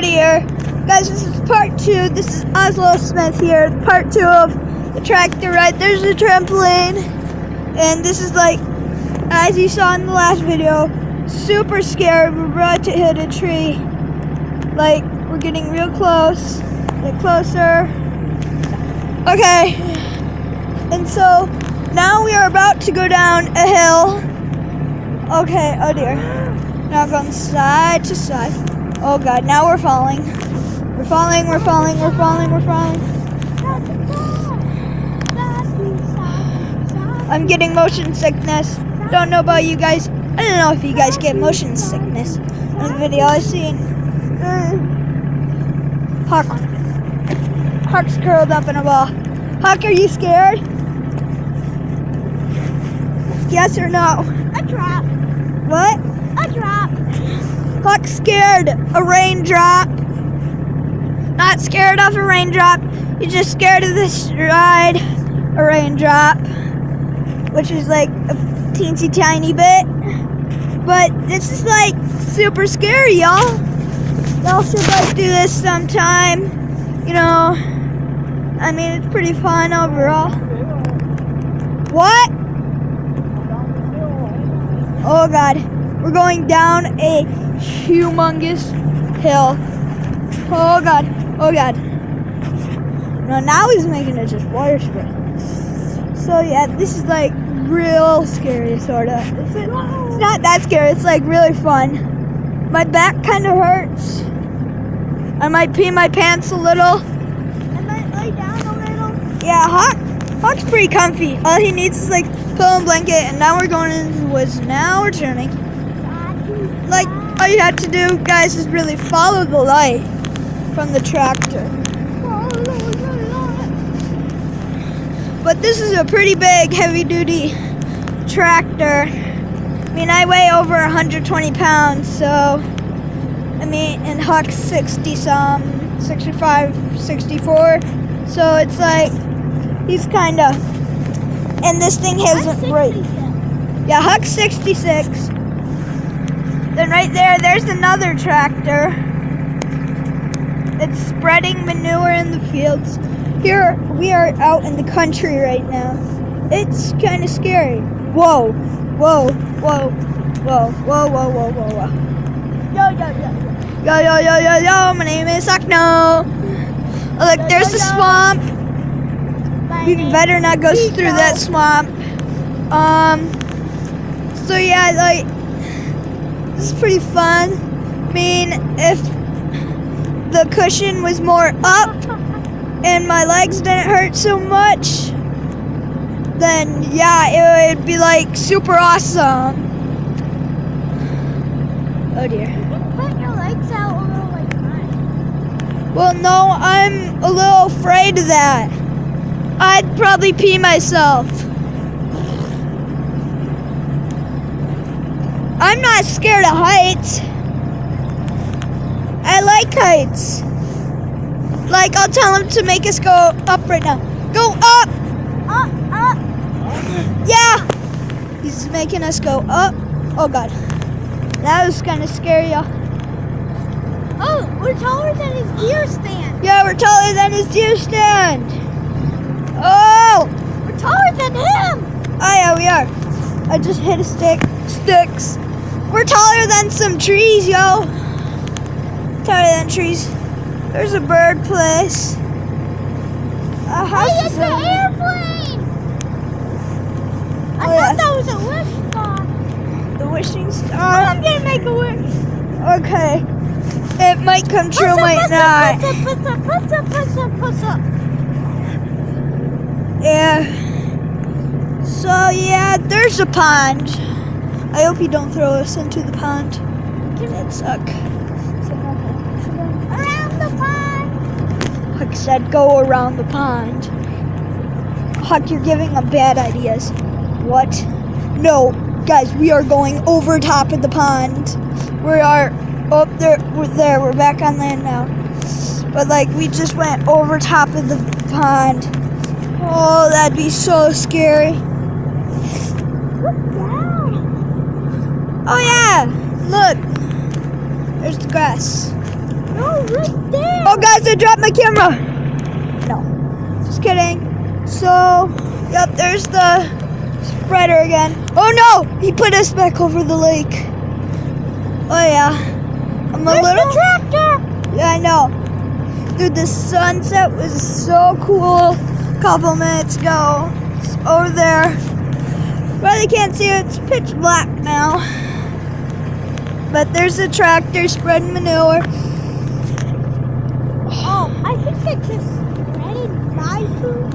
Cody here. Guys, this is part 2. This is Oslo Smith here. Part 2 of the tractor ride. There's the trampoline. And this is like, as you saw in the last video, super scared. We're about to hit a tree. Like, we're getting real close. Get closer. Okay. And so, now we are about to go down a hill. Okay, oh dear. Now going side to side. Oh god, now we're falling. We're falling. I'm getting motion sickness. Don't know about you guys. I don't know if you guys get motion sickness. In the video I seen. Huck's curled up in a ball. Huck, are you scared? Yes or no? A drop. What? A drop. Huck's scared. A raindrop. Not scared of a raindrop. You're just scared of this ride. A raindrop. Which is like a teensy tiny bit. But this is like super scary, y'all. Y'all should like do this sometime. You know, I mean, it's pretty fun overall. What? Oh god, we're going down a humongous hill. Oh god, oh god. No, now he's making it just worse. So yeah, this is like real scary, sorta. It's not that scary, it's like really fun. My back kind of hurts. I might pee my pants a little. I might lay down a little. Yeah, Huck's pretty comfy. All he needs is like pillow and blanket, and now we're going into the woods. Now we're turning. Like, all you have to do, guys, is really follow the light from the tractor. But this is a pretty big, heavy-duty tractor. I mean, I weigh over 120 pounds, so, I mean, and Huck's 60-some, 65, 64. So it's like, he's kind of, and this thing hasn't right. Yeah, Huck's 66. Then right there, there's another tractor. It's spreading manure in the fields. Here, we are out in the country right now. It's kind of scary. Whoa, whoa, whoa, whoa, whoa, whoa, whoa, whoa, whoa. Yo. Yo, my name is Akno. Oh, look, there's the swamp. You better not go through that swamp. So yeah, like, this is pretty fun. I mean, if the cushion was more up and my legs didn't hurt so much, then yeah, it would be like super awesome. Oh dear. You can put your legs out a little like mine. Well, no, I'm a little afraid of that. I'd probably pee myself. I'm not scared of heights. I like heights. Like, I'll tell him to make us go up right now. Go up! Up. Yeah! He's making us go up. Oh, God. That was kind of scary, y'all. Oh, we're taller than his deer stand. Yeah, we're taller than his deer stand. Oh! We're taller than him. Oh, yeah, we are. I just hit a sticks. We're taller than some trees, yo. Taller than trees. There's a bird place. A house. Hey, it's an airplane. I thought that was a wish star. The wishing star. I'm gonna make a wish. Okay. It might come true, might not. Puss up. Yeah. So yeah, there's a pond. I hope you don't throw us into the pond. That'd suck. Around the pond. Huck said go around the pond. Huck, you're giving them bad ideas. What? No, guys, we are going over top of the pond. We are up there. We're back on land now. But like, we just went over top of the pond. Oh, that'd be so scary. Look down. Oh yeah, look. There's the grass. No, right there. Oh, guys, I dropped my camera. No, just kidding. So, yep, there's the spreader again. Oh no, he put us back over the lake. Oh yeah, I'm a little. The tractor. Yeah, I know. Dude, the sunset was so cool. A couple minutes ago. It's over there. Probably can't see it. It's pitch black now. But there's a tractor spreading manure. Oh, I think it just spreaded my food.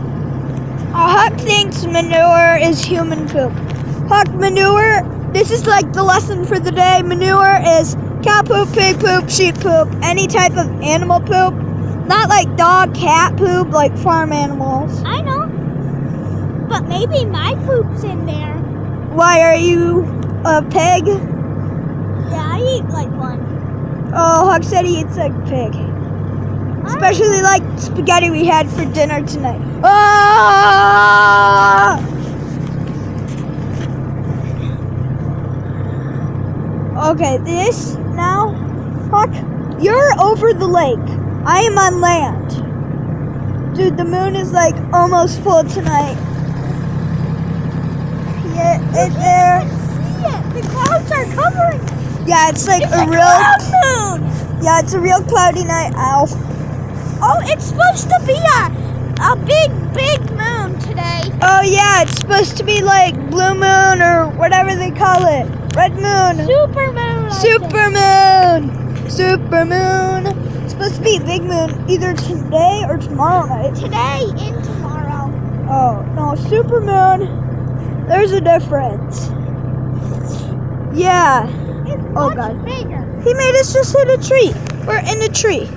Huck thinks manure is human poop. Huck, manure, this is like the lesson for the day. Manure is cow poop, pig poop, sheep poop, any type of animal poop. Not like dog, cat poop, like farm animals. I know. But maybe my poop's in there. Why, are you a pig? Yeah, I eat like one. Oh, Huck said he eats like pig. Especially like spaghetti we had for dinner tonight. Ah! Okay, this now, Huck, you're over the lake. I am on land. Dude, the moon is like almost full tonight. Yeah, it's there. See it. The clouds are covering. Yeah, it's like It's a a real. cloud moon. Yeah, it's a real cloudy night. Ow. Oh, it's supposed to be a big moon today. Oh yeah, it's supposed to be like blue moon or whatever they call it. Red moon. Super moon. I think. Super moon. Super moon. It's supposed to be big moon either today or tomorrow night. Today and tomorrow. Oh, no, super moon. There's a difference. Yeah. It's Oh, much God. bigger. He made us just hit a tree. We're in a tree.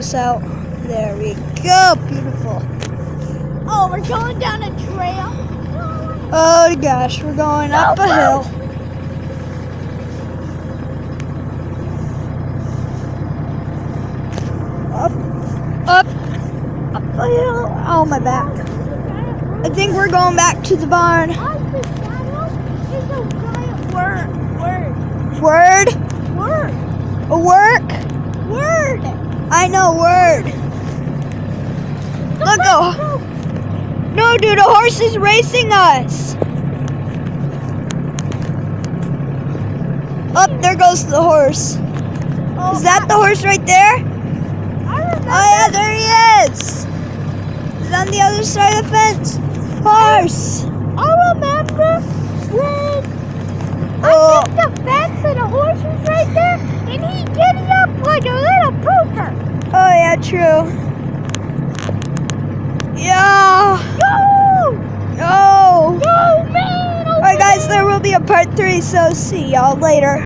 So, there we go. Beautiful. Oh, we're going down a trail. Oh gosh, we're going up a hill. Up a hill. Oh, my back. I think we're going back to the barn. On the shadow is a giant word. Word? Word. A work? Word. I know, word. Look, oh. No, dude, a horse is racing us. Up, there goes the horse. Oh, Is that the horse right there? I remember. Oh, yeah, there he is. He's on the other side of the fence. Horse. I remember when Oh, I hit the fence and a horse was right there, and he giddy up like a little pooper. oh yeah, true. Yeah. No! No. No, man! All right, guys, there will be a part 3, so see y'all later.